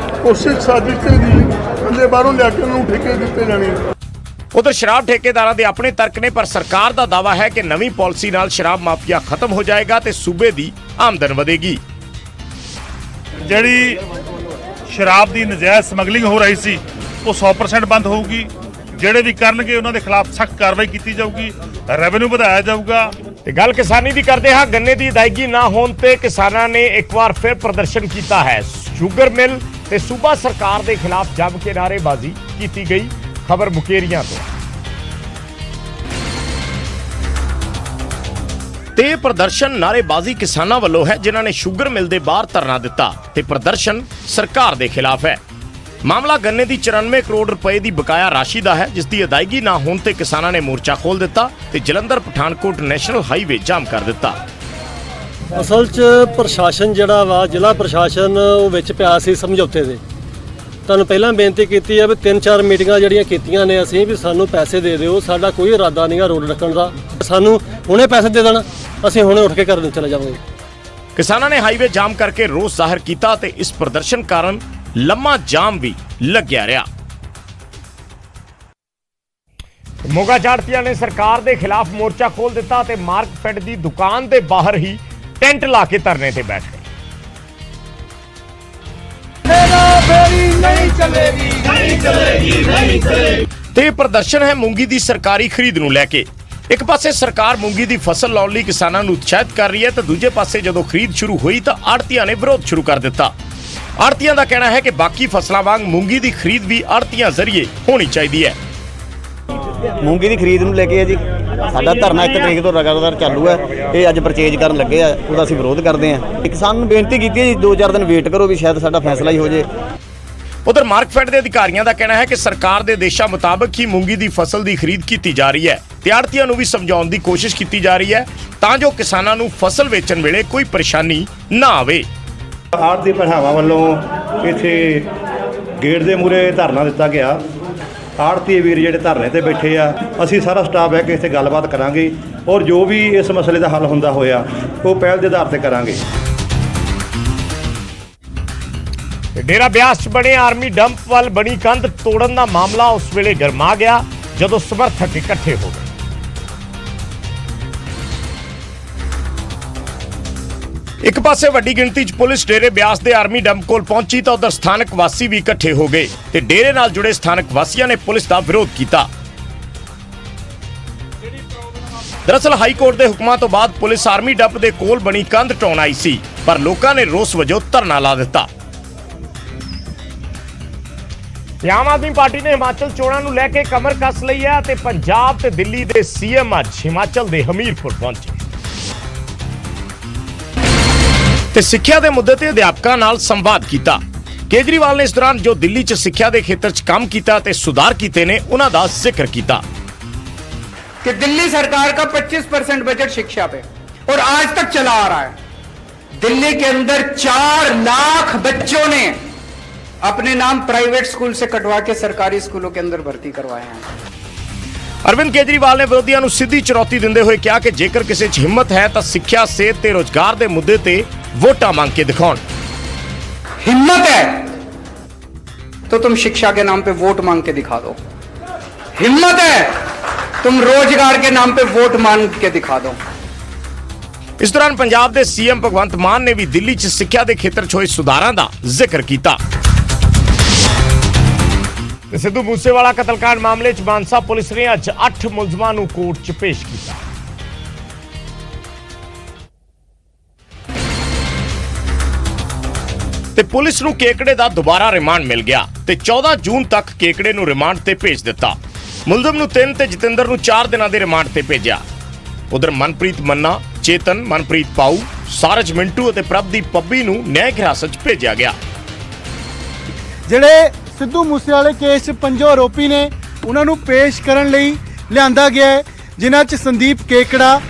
ਉਸੇ ਸਾਜ਼ਿਸ਼ ਤੇ ਦੀ ਬੰਦੇ ਬਾਹਰੋਂ ਲਿਆ ਕੇ ਉਹਨੂੰ ਠੇਕੇ ਦਿੱਤੇ ਜਾਣੇ। ਉਧਰ ਸ਼ਰਾਬ ਠੇਕੇਦਾਰਾਂ ਦੇ ਆਪਣੇ ਤਰਕ ਨੇ ਪਰ ਸਰਕਾਰ ਦਾ ਦਾਅਵਾ ਹੈ ਕਿ ਨਵੀਂ ਪਾਲਿਸੀ ਨਾਲ ਸ਼ਰਾਬ ਮਾਫੀਆ ਖਤਮ ਹੋ ਜਾਏਗਾ ਤੇ ਸੂਬੇ ਦੀ ਆਮਦਨ ਵਧੇਗੀ। ਜਿਹੜੀ ਸ਼ਰਾਬ ਦੀ ਨਜਾਇਜ਼ ਸਮਗਲਿੰਗ ਹੋ ਰਹੀ ਸੀ ਉਹ 100% ਬੰਦ ਹੋਊਗੀ। ਜਿਹੜੇ ਵੀ ਕਰਨਗੇ ਉਹਨਾਂ ਦੇ ਖਿਲਾਫ ਸਖਤ ਕਾਰਵਾਈ ਕੀਤੀ ਜਾਊਗੀ, ਰੈਵਨਿਊ ਵਧਾਇਆ ਜਾਊਗਾ। ਤੇ ਗੱਲ ਕਿਸਾਨੀ ਦੀ ਕਰਦੇ ਹਾਂ। ਗੰਨੇ ਦੀ ਅਦਾਇਗੀ ਨਾ ਹੋਣ ਤੇ ਕਿਸਾਨਾਂ ਨੇ ਇੱਕ ਵਾਰ ਫਿਰ ਪ੍ਰਦਰਸ਼ਨ ਕੀਤਾ ਹੈ। ਸ਼ੂਗਰ ਮਿਲ ਤੇ ਸੂਬਾ ਸਰਕਾਰ ਦੇ ਖਿਲਾਫ ਜੰਮ ਕੇ ਨਾਅਰੇਬਾਜ਼ੀ ਕੀਤੀ ਗਈ। ਖਬਰ ਮੁਕੇਰੀਆਂ ਤੋਂ। ਤੇ ਪ੍ਰਦਰਸ਼ਨ ਨਾਅਰੇਬਾਜ਼ੀ ਕਿਸਾਨਾਂ ਵੱਲੋਂ ਹੈ ਜਿਨ੍ਹਾਂ ਨੇ ਸ਼ੂਗਰ ਮਿਲ ਦੇ ਬਾਹਰ ਧਰਨਾ ਦਿੱਤਾ ਤੇ ਪ੍ਰਦਰਸ਼ਨ ਸਰਕਾਰ ਦੇ ਖਿਲਾਫ ਹੈ। ਮਾਮਲਾ ਗੰਨੇ ਦੀ 94 ਕਰੋੜ ਰੁਪਏ ਦੀ ਬਕਾਇਆ ਰਾਸ਼ੀ ਦਾ ਹੈ ਜਿਸ ਦੀ ਅਦਾਇਗੀ ਨਾ ਹੋਣ ਤੇ ਕਿਸਾਨਾਂ ਨੇ ਮੋਰਚਾ ਖੋਲ੍ਹ ਦਿੱਤਾ ਤੇ ਜਲੰਧਰ ਪਠਾਨਕੋਟ ਨੈਸ਼ਨਲ ਹਾਈਵੇ ਜਾਮ ਕਰ ਦਿੱਤਾ। ਅਸਲ 'ਚ ਪ੍ਰਸ਼ਾਸਨ ਜਿਹੜਾ ਵਾ ਜ਼ਿਲ੍ਹਾ ਪ੍ਰਸ਼ਾਸਨ ਉਹ ਵਿੱਚ ਪਿਆ ਸੀ ਸਮਝੌਤੇ ਦੇ। ਤੁਹਾਨੂੰ ਪਹਿਲਾਂ ਬੇਨਤੀ ਕੀਤੀ ਹੈ ਵੀ 3-4 ਮੀਟਿੰਗਾਂ ਜਿਹੜੀਆਂ ਕੀਤੀਆਂ ਨੇ ਅਸੀਂ ਵੀ ਸਾਨੂੰ ਪੈਸੇ ਦੇ ਦਿਓ, ਸਾਡਾ ਕੋਈ ਇਰਾਦਾ ਨਹੀਂਗਾ ਰੋਡ ਰੱਖਣ ਦਾ, ਸਾਨੂੰ ਹੁਣੇ ਪੈਸੇ ਦੇ ਦੇਣ, ਅਸੀਂ ਹੁਣੇ ਉੱਠ ਕੇ ਘਰ ਨੂੰ ਚਲੇ ਜਾਵਾਂਗੇ। ਕਿਸਾਨਾਂ ਨੇ ਹਾਈਵੇ ਜਾਮ ਕਰਕੇ ਰੋਸ ਜ਼ਾਹਰ ਕੀਤਾ ਤੇ ਇਸ ਪ੍ਰਦਰਸ਼ਨ ਕਾਰਨ ਲੰਮਾ ਜਾਮ ਵੀ ਲੱਗਿਆ ਰਿਹਾ। ਮੋਗਾ ਝਾੜਤੀਆਂ ਨੇ ਸਰਕਾਰ ਦੇ ਖਿਲਾਫ ਮੋਰਚਾ ਖੋਲ੍ਹ ਦਿੱਤਾ ਤੇ ਮਾਰਕਫੈੱਡ ਦੀ ਦੁਕਾਨ ਦੇ ਬਾਹਰ ਹੀ ਟੈਂਟ ਲਾ ਕੇ ਧਰਨੇ ਤੇ ਬੈਠ ਗਏ। ਤੇ ਪ੍ਰਦਰਸ਼ਨ ਹੈ ਮੂੰਗੀ ਦੀ ਸਰਕਾਰੀ ਖਰੀਦ ਨੂੰ ਲੈ ਕੇ। ਇੱਕ ਪਾਸੇ ਸਰਕਾਰ ਮੂੰਗੀ ਦੀ ਫਸਲ ਲਾਉਣ ਲਈ ਕਿਸਾਨਾਂ ਨੂੰ ਉਤਸ਼ਾਹਿਤ ਕਰ ਰਹੀ ਹੈ ਤਾਂ ਦੂਜੇ ਪਾਸੇ ਜਦੋਂ ਖਰੀਦ ਸ਼ੁਰੂ ਹੋਈ ਤਾਂ ਆੜ੍ਹਤੀਆਂ ਨੇ ਵਿਰੋਧ ਸ਼ੁਰੂ ਕਰ ਦਿੱਤਾ। ਆੜ੍ਹਤੀਆਂ ਦਾ ਕਹਿਣਾ ਹੈ ਕਿ ਬਾਕੀ ਫਸਲਾਂ ਵਾਂਗ ਮੂੰਗੀ ਦੀ ਖਰੀਦ ਵੀ ਆੜ੍ਹਤੀਆਂ ਜ਼ਰੀਏ ਹੋਣੀ ਚਾਹੀਦੀ ਹੈ। ਮੂੰਗੀ ਦੀ ਖਰੀਦ ਨੂੰ ਲੈ ਕੇ ਹੈ ਜੀ, ਸਾਡਾ ਧਰਨਾ 1 ਤਰੀਕ ਤੋਂ ਲਗਾਤਾਰ ਚਾਲੂ ਹੈ। ਇਹ ਅੱਜ ਪਰਚੇਜ ਕਰਨ ਲੱਗੇ ਆ, ਉਹਦਾ ਅਸੀਂ ਵਿਰੋਧ ਕਰਦੇ ਹਾਂ। ਕਿਸਾਨ ਨੂੰ ਬੇਨਤੀ ਕੀਤੀ ਹੈ ਜੀ 2-4 ਦਿਨ ਵੇਟ ਕਰੋ ਵੀ ਸ਼ਾਇਦ ਸਾਡਾ ਫੈਸਲਾ ਹੀ ਹੋ ਜੇ। ਉਧਰ ਮਾਰਕਫੈਡ ਦੇ ਅਧਿਕਾਰੀਆਂ ਦਾ ਕਹਿਣਾ ਹੈ ਕਿ ਸਰਕਾਰ ਦੇ ਆਦੇਸ਼ਾਂ ਮੁਤਾਬਕ ਹੀ ਮੂੰਗੀ ਦੀ ਫਸਲ ਦੀ ਖਰੀਦ ਕੀਤੀ ਜਾ ਰਹੀ ਹੈ ਤੇ ਆੜ੍ਹਤੀਆਂ ਨੂੰ ਵੀ ਸਮਝਾਉਣ ਦੀ ਕੋਸ਼ਿਸ਼ ਕੀਤੀ ਜਾ ਰਹੀ ਹੈ ਤਾਂ ਜੋ ਕਿਸਾਨਾਂ ਨੂੰ ਫਸਲ ਵੇਚਣ ਵੇਲੇ ਕੋਈ ਪਰੇਸ਼ਾਨੀ ਨਾ ਆਵੇ। ਆੜ੍ਹਤੀ ਭਰਾਵਾਂ ਵੱਲੋਂ ਇੱਥੇ ਗੇਟ ਦੇ ਮੂਹਰੇ ਧਰਨਾ ਦਿੱਤਾ ਗਿਆ। ਆੜ੍ਹਤੀ ਵੀਰ ਜਿਹੜੇ ਧਰਨੇ ਤੇ ਬੈਠੇ ਆ, ਅਸੀਂ ਸਾਰਾ ਸਟਾਫ ਬਹਿ ਕੇ ਇੱਥੇ ਗੱਲਬਾਤ ਕਰਾਂਗੇ ਔਰ ਜੋ ਵੀ ਇਸ ਮਸਲੇ ਦਾ ਹੱਲ ਹੁੰਦਾ ਹੋਇਆ ਉਹ ਪਹਿਲ ਦੇ ਆਧਾਰ ਤੇ ਕਰਾਂਗੇ। ਡੇਰਾ ਬਿਆਸ 'ਚ ਬਣੇ ਆਰਮੀ ਡੰਪ ਵੱਲ ਬਣੀ ਕੰਧ ਤੋੜਨ ਦਾ ਮਾਮਲਾ ਉਸ ਵੇਲੇ ਗਰਮਾ ਗਿਆ ਜਦੋਂ ਸਮਰਥਕ ਇਕੱਠੇ ਹੋ ਗਏ। ਇੱਕ ਪਾਸੇ ਵੱਡੀ ਗਿਣਤੀ 'ਚ ਪੁਲਿਸ ਡੇਰੇ ਬਿਆਸ ਦੇ ਆਰਮੀ ਡੰਪ ਕੋਲ ਪਹੁੰਚੀ ਤਾਂ ਉਧਰ ਸਥਾਨਕ ਵਾਸੀ ਵੀ ਇਕੱਠੇ ਹੋ ਗਏ ਤੇ ਡੇਰੇ ਨਾਲ ਜੁੜੇ ਸਥਾਨਕ ਵਾਸੀਆਂ ਨੇ ਪੁਲਿਸ ਦਾ ਵਿਰੋਧ ਕੀਤਾ। ਦਰਅਸਲ ਹਾਈ ਕੋਰਟ ਦੇ ਹੁਕਮਾਂ ਤੋਂ ਬਾਅਦ ਪੁਲਿਸ ਆਰਮੀ ਡੰਪ ਦੇ ਕੋਲ ਬਣੀ ਕੰਧ ਢਾਉਣ ਆਈ ਸੀ, ਪਰ ਲੋਕਾਂ ਨੇ ਰੋਸ ਵਜੋਂ ਧਰਨਾ ਲਾ ਦਿੱਤਾ। ਆਮ ਆਦਮੀ ਪਾਰਟੀ ਨੇ ਹਿਮਾਚਲ ਚੋਣਾਂ ਨੂੰ ਲੈ ਕੇ ਕਮਰ ਕੱਸ ਲਈ ਹੈ ਤੇ ਪੰਜਾਬ ਤੇ ਦਿੱਲੀ ਦੇ ਸੀਐਮ ਅੱਜ ਹਿਮਾਚਲ ਦੇ ਹਮੀਰਪੁਰ ਪਹੁੰਚੇ ਤੇ ਸਿੱਖਿਆ ਦੇ ਮੁੱਦੇ ਤੇ ਅਧਿਆਪਕਾਂ ਨਾਲ ਸੰਵਾਦ ਕੀਤਾ। ਕੇਜਰੀਵਾਲ ਨੇ ਇਸ ਦੌਰਾਨ ਜੋ ਦਿੱਲੀ 'ਚ ਸਿੱਖਿਆ ਦੇ ਖੇਤਰ 'ਚ ਕੰਮ ਕੀਤਾ ਤੇ ਸੁਧਾਰ ਕੀਤੇ ਨੇ ਉਹਨਾਂ ਦਾ ਜ਼ਿਕਰ ਕੀਤਾ कि दिल्ली सरकार का 25% बजट शिक्षा पे और आज तक चला आ रहा है। दिल्ली के अंदर 4 लाख बच्चों ने अपने नाम प्राइवेट स्कूल से कटवा के सरकारी स्कूलों के अंदर भर्ती करवाए हैं। ਅਰਵਿੰਦ ਕੇਜਰੀਵਾਲ ਨੇ ਵਿਰੋਧੀਆਂ ਨੂੰ ਸਿੱਧੀ ਚੁਣੌਤੀ ਦਿੰਦੇ ਹੋਏ ਕਿਹਾ ਕਿ ਜੇਕਰ ਕਿਸੇ 'ਚ ਹਿੰਮਤ ਹੈ ਤਾਂ ਸਿੱਖਿਆ, ਸਿਹਤ ਤੇ ਰੋਜ਼ਗਾਰ ਦੇ ਮੁੱਦੇ ਤੇ ਵੋਟਾਂ ਮੰਗ ਕੇ ਦਿਖਾਉਣ। हिम्मत है तो तुम शिक्षा के नाम पे वोट मांग के दिखा दो, हिम्मत है तुम रोजगार के नाम पे वोट मांग के दिखा दो। ਇਸ ਦੌਰਾਨ ਪੰਜਾਬ ਦੇ ਸੀਐਮ ਭਗਵੰਤ ਮਾਨ ਨੇ ਵੀ ਦਿੱਲੀ 'ਚ ਸਿੱਖਿਆ ਦੇ ਖੇਤਰ 'ਚ ਹੋਏ ਸੁਧਾਰਾਂ ਦਾ ਜ਼ਿਕਰ ਕੀਤਾ। ਤੇ ਸਿੱਧੂ ਮੂਸੇਵਾਲਾ ਕਤਲकांड ਮਾਮਲੇ 'ਚ ਮਾਨਸਾ ਪੁਲਿਸ ਨੇ ਅੱਜ 8 ਮੁਲਜ਼ਮਾਂ ਨੂੰ ਕੋਰਟ 'ਚ ਪੇਸ਼ ਕੀਤਾ। ਤੇ ਪੁਲਿਸ ਨੂੰ ਕੇਕੜੇ ਦਾ ਦੁਬਾਰਾ ਰਿਮਾਂਡ ਮਿਲ ਗਿਆ ਤੇ 14 ਜੂਨ ਤੱਕ ਕੇਕੜੇ ਨੂੰ ਰਿਮਾਂਡ ਤੇ ਭੇਜ ਦਿੱਤਾ। ਮੁਲਜ਼ਮ ਨੂੰ 3 ਤੇ ਜਤਿੰਦਰ ਨੂੰ 4 ਦਿਨਾਂ ਦੇ ਰਿਮਾਂਡ ਤੇ ਭੇਜਿਆ। ਉਧਰ ਮਨਪ੍ਰੀਤ ਮੰਨਾ, ਚੇਤਨ, ਮਨਪ੍ਰੀਤ ਪਾਊ, ਸਾਰਜ ਮਿੰਟੂ ਅਤੇ ਪ੍ਰਭਦੀਪ ਪੱਬੀ ਨੂੰ ਨਿਆਇਕ ਹਿਰਾਸਤ 'ਚ ਭੇਜਿਆ ਗਿਆ। ਜਿਹੜੇ ਸਿੱਧੂ ਮੂਸੇਵਾਲੇ ਕੇਸ 'ਚ 5 ਆਰੋਪੀ ਨੇ ਉਹਨਾਂ ਨੂੰ ਪੇਸ਼ ਕਰਨ ਲਈ ਲਿਆਂਦਾ ਗਿਆ ਹੈ, ਜਿਨ੍ਹਾਂ 'ਚ ਸੰਦੀਪ ਕੇਕੜਾ,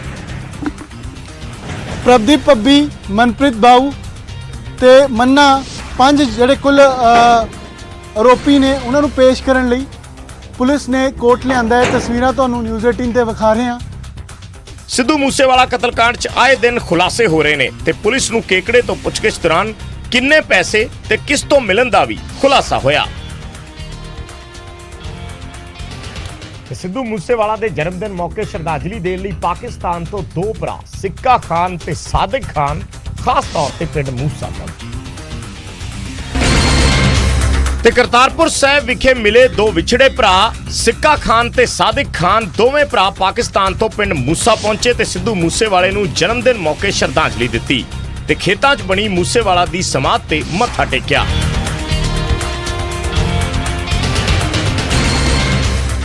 ਪ੍ਰਭਦੀਪ ਪੱਬੀ, ਮਨਪ੍ਰੀਤ ਬਾਊ ਤੇ ਮੰਨਾ, 5 ਜਿਹੜੇ ਕੁੱਲ ਆਰੋਪੀ ਨੇ ਉਹਨਾਂ ਨੂੰ ਪੇਸ਼ ਕਰਨ ਲਈ ਪੁਲਿਸ ਨੇ ਕੋਰਟ ਲਿਆਂਦਾ ਹੈ। ਤਸਵੀਰਾਂ ਤੁਹਾਨੂੰ ਨਿਊਜ਼ 18 ਤੇ ਵਿਖਾ ਰਹੇ ਹਾਂ। ਸਿੱਧੂ ਮੂਸੇਵਾਲਾ ਕਤਲकांड 'ਚ ਆਏ ਦਿਨ ਖੁਲਾਸੇ ਹੋ ਰਹੇ ਨੇ ਤੇ ਪੁਲਿਸ ਨੂੰ ਕੇਕੜੇ ਤੋਂ ਪੁੱਛਗਿੱਛ ਦੌਰਾਨ ਕਿੰਨੇ ਪੈਸੇ ਤੇ ਕਿਸ ਤੋਂ ਮਿਲਣ ਦਾ ਵੀ ਖੁਲਾਸਾ ਹੋਇਆ। ਸਿੱਧੂ ਮੂਸੇਵਾਲਾ ਦੇ ਜਨਮ ਦਿਨ ਮੌਕੇ ਸ਼ਰਧਾਂਜਲੀ ਦੇਣ ਲਈ ਪਾਕਿਸਤਾਨ ਤੋਂ 2 ਭਰਾ ਸਿੱਕਾ ਖਾਨ ਤੇ ਸਾਦਿਕ ਖਾਨ ਖਾਸ ਤੌਰ ਤੇ ਪਿੰਡ ਮੂਸਾ ਪਹੁੰਚੇ ਤੇ ਕਰਤਾਰਪੁਰ ਸਾਹਿਬ ਵਿਖੇ ਮਿਲੇ 2 ਵਿਛੜੇ ਭਰਾ ਸਿੱਕਾ ਖਾਨ ਤੇ ਸਾਦਿਕ ਖਾਨ ਦੋਵੇਂ ਭਰਾ ਪਾਕਿਸਤਾਨ ਤੋਂ ਪਿੰਡ ਮੂਸਾ ਪਹੁੰਚੇ ਤੇ ਸਿੱਧੂ ਮੂਸੇਵਾਲੇ ਨੂੰ ਜਨਮ ਦਿਨ ਮੌਕੇ ਸ਼ਰਧਾਂਜਲੀ ਦਿੱਤੀ ਤੇ ਖੇਤਾਂ 'ਚ ਬਣੀ ਮੂਸੇਵਾਲਾ ਦੀ ਸਮਾਧ ਤੇ ਮੱਥਾ ਟੇਕਿਆ।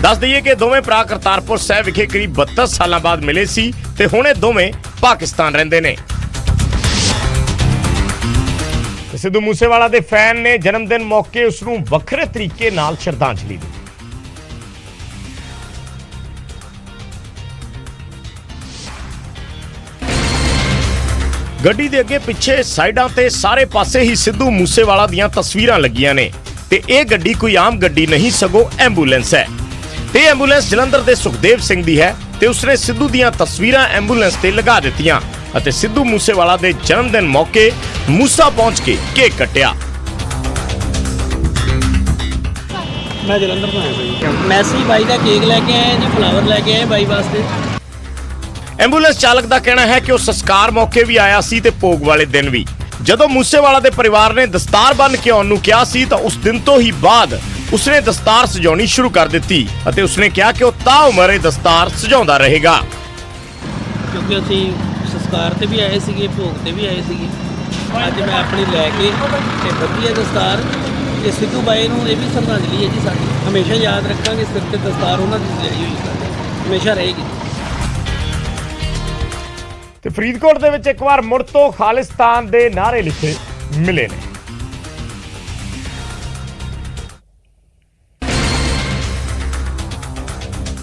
ਦੱਸ ਦਈਏ ਕਿ ਦੋਵੇਂ ਭਰਾ ਕਰਤਾਰਪੁਰ ਸਾਹਿਬ ਵਿਖੇ ਕਰੀਬ 32 ਸਾਲਾਂ ਬਾਅਦ ਮਿਲੇ ਸੀ ਤੇ ਹੁਣ ਇਹ ਦੋਵੇਂ ਪਾਕਿਸਤਾਨ ਰਹਿੰਦੇ ਨੇ। ਸਿੱਧੂ ਮੂਸੇਵਾਲਾ ਦੇ ਫੈਨ ਨੇ ਜਨਮ ਦਿਨ ਮੌਕੇ ਉਸ ਨੂੰ ਵੱਖਰੇ ਤਰੀਕੇ ਨਾਲ ਸ਼ਰਧਾਂਜਲੀ ਦਿੱਤੀ। ਗੱਡੀ ਦੇ ਅੱਗੇ ਪਿੱਛੇ ਸਾਈਡਾਂ ਤੇ ਸਾਰੇ ਪਾਸੇ ਹੀ ਸਿੱਧੂ ਮੂਸੇਵਾਲਾ ਦੀਆਂ ਤਸਵੀਰਾਂ ਲੱਗੀਆਂ ਨੇ ਤੇ ਇਹ ਗੱਡੀ ਕੋਈ ਆਮ ਗੱਡੀ ਨਹੀਂ ਸਗੋਂ ਐਂਬੂਲੈਂਸ ਹੈ ਤੇ ਐਂਬੂਲੈਂਸ ਜਲੰਧਰ ਦੇ ਸੁਖਦੇਵ ਸਿੰਘ ਦੀ ਹੈ ਤੇ ਉਸਨੇ ਸਿੱਧੂ ਦੀਆਂ ਤਸਵੀਰਾਂ ਐਂਬੂਲੈਂਸ ਤੇ ਲਗਾ ਦਿੱਤੀਆਂ ਅਤੇ ਸਿੱਧੂ ਮੂਸੇਵਾਲਾ ਦੇ ਜਨਮ ਦਿਨ ਮੌਕੇ ਮੂਸਾ ਪਹੁੰਚ ਕੇ ਕੇਕ ਕੱਟਿਆ। ਮੈਂ ਜਲੰਧਰ ਤੋਂ ਆਇਆ ਬਾਈ, ਮੈਸੀ ਬਾਈ ਦਾ ਕੇਕ ਲੈ ਕੇ ਆਏ ਜੀ, ਫਲਾਵਰ ਲੈ ਕੇ ਆਏ ਬਾਈ ਵਾਸਤੇ। ਐਂਬੂਲੈਂਸ ਚਾਲਕ ਦਾ ਕਹਿਣਾ ਹੈ ਕਿ ਉਹ ਸੰਸਕਾਰ ਮੌਕੇ ਵੀ ਆਇਆ ਸੀ ਤੇ ਭੋਗ ਵਾਲੇ ਦਿਨ ਵੀ। ਜਦੋਂ ਮੂਸੇਵਾਲਾ ਦੇ ਪਰਿਵਾਰ ਨੇ ਦਸਤਾਰ ਬੰਨ੍ਹ ਕੇ ਆਉਣ ਨੂੰ ਕਿਹਾ ਸੀ ਤਾਂ ਉਸ ਦਿਨ ਤੋਂ ਹੀ ਬਾਅਦ ਉਸਨੇ ਦਸਤਾਰ ਸਜਾਉਣੀ ਸ਼ੁਰੂ ਕਰ ਦਿੱਤੀ ਅਤੇ ਉਸਨੇ ਕਿਹਾ ਕਿ ਉਹ ਤਾਉਮਰ ਇਹ ਦਸਤਾਰ ਸਜਾਉਂਦਾ ਰਹੇਗਾ। ਕਿਉਂਕਿ ਅਸੀਂ ਸੰਸਕਾਰ ਤੇ ਵੀ ਆਏ ਸੀਗੇ, ਭੋਗ ਤੇ ਵੀ ਆਏ ਸੀਗੇ। ਅੱਜ ਮੈਂ ਆਪਣੀ ਲੈ ਕੇ ਤੇ ਵਧੀਆ ਦਸਤਾਰ ਤੇ ਸਿੱਧੂ ਬਾਈ ਨੂੰ ਇਹ ਵੀ ਸ਼ਰਧਾਂਜਲੀ ਹੈ ਜੀ ਸਾਡੀ। ਹਮੇਸ਼ਾ ਯਾਦ ਰੱਖਾਂਗੇ ਸਿਰ ਤੇ ਦਸਤਾਰ ਉਹਨਾਂ ਦੀ ਸਜਾਈ ਹੋਈ ਸਾਡੀ ਹਮੇਸ਼ਾ ਰਹੇਗੀ। ਤੇ ਫਰੀਦਕੋਟ ਦੇ ਵਿੱਚ ਇੱਕ ਵਾਰ ਮੁੜ ਤੋਂ ਖਾਲਿਸਤਾਨ ਦੇ ਨਾਅਰੇ ਲਿਖੇ ਮਿਲੇ ਨੇ।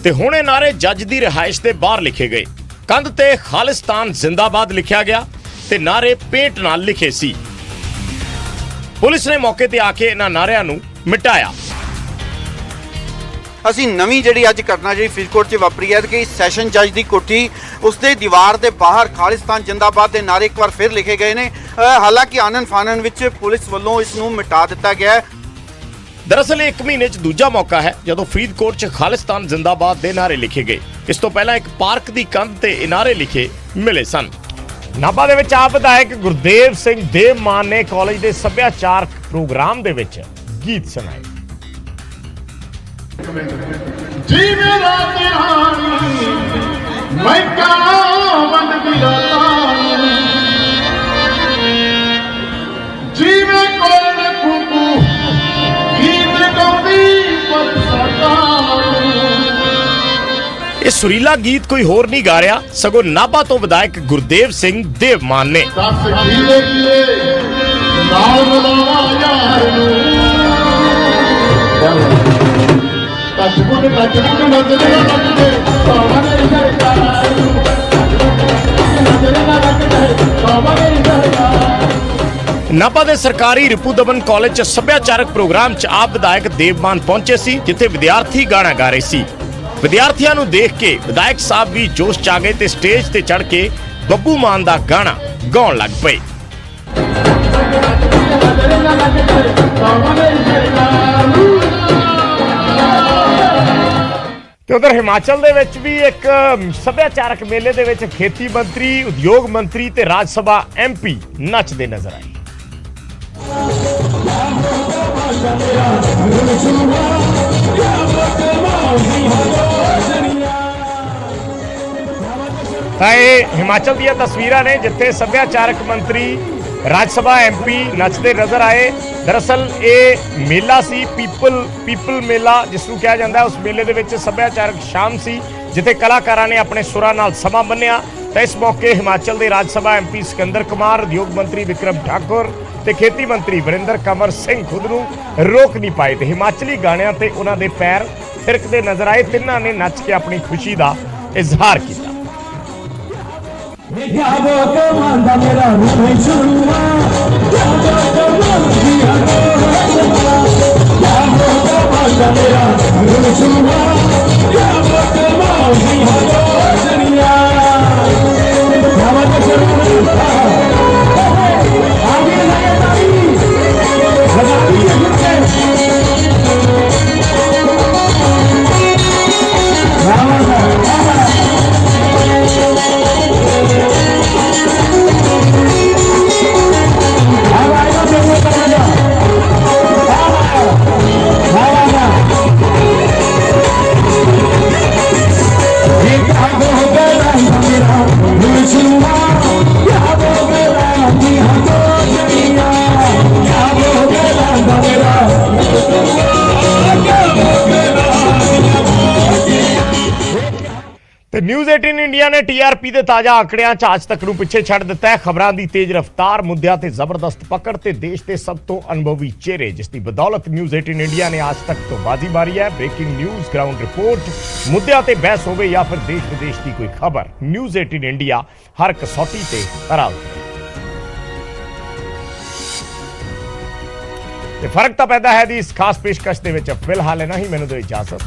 ਤੇ ਹੁਣ ਇਹ ਨਾਅਰੇ ਜੱਜ ਦੀ ਰਿਹਾਇਸ਼ ਦੇ ਬਾਹਰ ਲਿਖੇ ਗਏ। ਕੰਧ ਤੇ ਖਾਲਿਸਤਾਨ ਜ਼ਿੰਦਾਬਾਦ ਲਿਖਿਆ ਗਿਆ ਤੇ ਨਾਅਰੇ ਪੇਂਟ ਨਾਲ ਲਿਖੇ ਸੀ। ਪੁਲਿਸ ਨੇ ਮੌਕੇ ਤੇ ਆ ਕੇ ਇਹਨਾਂ ਨਾਅਰਿਆਂ ਨੂੰ ਮਿਟਾਇਆ। ਅਸੀਂ ਨਵੀਂ ਜਿਹੜੀ ਅੱਜ ਘਟਨਾ ਜਿਹੜੀ ਫਰੀਦਕੋਟ 'ਚ ਵਾਪਰੀ ਹੈ ਕਿ ਸੈਸ਼ਨ ਜੱਜ ਦੀ ਕੋਠੀ ਉਸਦੇ ਦੀਵਾਰ ਦੇ ਬਾਹਰ ਖਾਲਿਸਤਾਨ ਜਿੰਦਾਬਾਦ ਦੇ ਨਾਅਰੇ ਇੱਕ ਵਾਰ ਫਿਰ ਲਿਖੇ ਗਏ ਨੇ। ਹਾਲਾਂਕਿ ਆਨਨ ਫਾਨਨ ਵਿੱਚ ਪੁਲਿਸ ਵੱਲੋਂ ਇਸ ਨੂੰ ਮਿਟਾ ਦਿੱਤਾ ਗਿਆ ਹੈ। ਦਰਅਸਲ 1 ਮਹੀਨੇ 'ਚ ਦੂਜਾ ਮੌਕਾ ਹੈ ਜਦੋਂ ਫਰੀਦਕੋਟ 'ਚ ਖਾਲਿਸਤਾਨ ਜ਼ਿੰਦਾਬਾਦ ਦੇ ਨਾਅਰੇ ਲਿਖੇ ਗਏ। ਇਸ ਤੋਂ ਪਹਿਲਾਂ ਇੱਕ ਪਾਰਕ ਦੀ ਕੰਧ ਤੇ ਇਹ ਨਾਅਰੇ ਲਿਖੇ ਮਿਲੇ ਸਨ। ਨਾਭਾ ਦੇ ਵਿੱਚ ਆਪ ਵਿਧਾਇਕ ਗੁਰਦੇਵ ਸਿੰਘ ਦੇਵ ਮਾਨ ਨੇ ਕਾਲਜ ਦੇ ਸੱਭਿਆਚਾਰਕ ਪ੍ਰੋਗਰਾਮ ਦੇ ਵਿੱਚ ਗੀਤ ਸੁਣਾਏ। ਜੀ ਮੇਰਾ ਤਿਹਾਣੀ ਮੈਂ ਕਾ ਵੰਡ ਦਿਲਾ ਜੀਵੇਂ ਕੋਲ ਕੁਕੂ ਗੀਤ ਗਾਉਂਦੀ ਪਰ ਸਾਡਾ। ਇਹ ਸੁਰੀਲਾ ਗੀਤ ਕੋਈ ਹੋਰ ਨਹੀਂ ਗਾ ਰਿਹਾ, ਸਗੋਂ ਨਾਭਾ ਤੋਂ ਵਿਧਾਇਕ ਗੁਰਦੇਵ ਸਿੰਘ ਦੇਵ ਮਾਨ ਨੇ। ਦੱਸ ਕੀਲੇ ਕੀਲੇ ਨਾਲ ਮਲਾਵਾ ਯਾਰ ਨੂੰ ਟੱਚ ਗੁੱਡ ਨੱਚਦੇ ਨੱਚਦੇ ਬਾਬਾ ਮੇਰੀ ਸਰਕਾਰ ਨੱਚਦੇ ਨੱਚਦੇ ਬਾਬਾ ਮੇਰੀ ਸਰਕਾਰ। ਨਾਭਾ ਦੇ ਸਰਕਾਰੀ ਰਿਪੂ ਦਮਨ ਕਾਲਜ 'ਚ ਸੱਭਿਆਚਾਰਕ ਪ੍ਰੋਗਰਾਮ 'ਚ ਆਪ ਵਿਧਾਇਕ ਦੇਵ ਮਾਨ ਪਹੁੰਚੇ ਸੀ, ਜਿੱਥੇ ਵਿਦਿਆਰਥੀ ਗਾਣਾ ਗਾ ਰਹੇ ਸੀ। ਵਿਦਿਆਰਥੀਆਂ ਨੂੰ ਦੇਖ ਕੇ ਵਿਧਾਇਕ ਸਾਹਿਬ ਵੀ ਜੋਸ਼ 'ਚ ਆ ਗਏ ਤੇ ਸਟੇਜ ਤੇ ਚੜ੍ਹ ਕੇ ਬੱਬੂ ਮਾਨ ਦਾ ਗਾਣਾ ਗਾਉਣ ਲੱਗ ਪਏ। ਤੇ ਉਧਰ ਹਿਮਾਚਲ ਦੇ ਵਿੱਚ ਵੀ ਇੱਕ ਸੱਭਿਆਚਾਰਕ ਮੇਲੇ ਦੇ ਵਿੱਚ ਖੇਤੀ ਮੰਤਰੀ, ਉਦਯੋਗ ਮੰਤਰੀ ਤੇ ਰਾਜ ਸਭਾ MP ਨੱਚਦੇ ਨਜ਼ਰ ਆਏ। ਤਾਂ ਇਹ ਹਿਮਾਚਲ ਦੀਆਂ ਤਸਵੀਰਾਂ ਨੇ ਜਿੱਥੇ ਸੱਭਿਆਚਾਰਕ ਮੰਤਰੀ, ਰਾਜ ਸਭਾ MP ਨੱਚਦੇ ਨਜ਼ਰ ਆਏ। ਦਰਅਸਲ ਇਹ ਮੇਲਾ ਸੀ ਪੀਪਲ ਮੇਲਾ ਜਿਸ ਨੂੰ ਕਿਹਾ ਜਾਂਦਾ। ਉਸ ਮੇਲੇ ਦੇ ਵਿੱਚ ਸੱਭਿਆਚਾਰਕ ਸ਼ਾਮ ਸੀ ਜਿੱਥੇ ਕਲਾਕਾਰਾਂ ਨੇ ਆਪਣੇ ਸੁਰਾਂ ਨਾਲ ਸਮਾਂ ਬੰਨਿਆ। ਤਾਂ ਇਸ ਮੌਕੇ ਹਿਮਾਚਲ ਦੇ ਰਾਜ ਸਭਾ MP ਸਿਕੰਦਰ ਕੁਮਾਰ, ਉਦਯੋਗ ਮੰਤਰੀ ਵਿਕਰਮ ਠਾਕੁਰ ਤੇ ਖੇਤੀ ਮੰਤਰੀ ਵਰਿੰਦਰ ਕੰਵਰ ਸਿੰਘ ਖੁਦ ਨੂੰ ਰੋਕ ਨਹੀਂ ਪਾਏ ਤੇ ਹਿਮਾਚਲੀ ਗਾਣਿਆਂ ਤੇ ਉਹਨਾਂ ਦੇ ਪੈਰ ਥਿਰਕਦੇ ਨਜ਼ਰ ਆਏ। ਤਿੰਨਾਂ ਨੇ ਨੱਚ ਕੇ ਆਪਣੀ ਖੁਸ਼ੀ ਦਾ ਇਜ਼ਹਾਰ ਕੀਤਾ। ਤੇ ਨਿਊਜ਼ 18 ਇੰਡੀਆ ਨੇ TRP ਦੇ ਤਾਜ਼ਾ ਆંકੜਿਆਂ 'ਚ ਅੱਜ ਤੱਕ ਨੂੰ ਪਿੱਛੇ ਛੱਡ ਦਿੱਤਾ ਹੈ। ਖਬਰਾਂ ਦੀ ਤੇਜ਼ ਰਫ਼ਤਾਰ, ਮੁੱਦਿਆਂ ਤੇ ਜ਼ਬਰਦਸਤ ਪਕੜ ਤੇ ਦੇਸ਼ ਦੇ ਸਭ ਤੋਂ ਅਨੁਭਵੀ ਚਿਹਰੇ, ਜਿਸ ਦੀ ਬਦੌਲਤ ਨਿਊਜ਼ 18 ਇੰਡੀਆ ਨੇ ਅੱਜ ਤੱਕ ਤੋਂ ਬਾਜ਼ੀ ਮਾਰੀ ਹੈ। ਬ੍ਰੇਕਿੰਗ ਨਿਊਜ਼, ਗਰਾਊਂਡ ਰਿਪੋਰਟ, ਮੁੱਦਿਆਂ ਤੇ ਬਹਿਸ ਹੋਵੇ ਜਾਂ ਫਿਰ ਦੇਸ਼ ਵਿਦੇਸ਼ ਦੀ ਕੋਈ ਖਬਰ, ਨਿਊਜ਼ 18 ਇੰਡੀਆ ਹਰ ਕਸੌਟੀ ਤੇ ਖਰਾ ਉਤਰੇ। ਤੇ ਫਰਕ ਤਾਂ ਪੈਦਾ ਹੈ ਦੀ ਇਸ ਖਾਸ ਪੇਸ਼ਕਸ਼ ਦੇ ਵਿੱਚ। ਫਿਲਹਾਲ ਇਹਨਾਂ ਹੀ ਮੈਨੂੰ ਦਿਓ ਇਜਾਜ਼ਤ।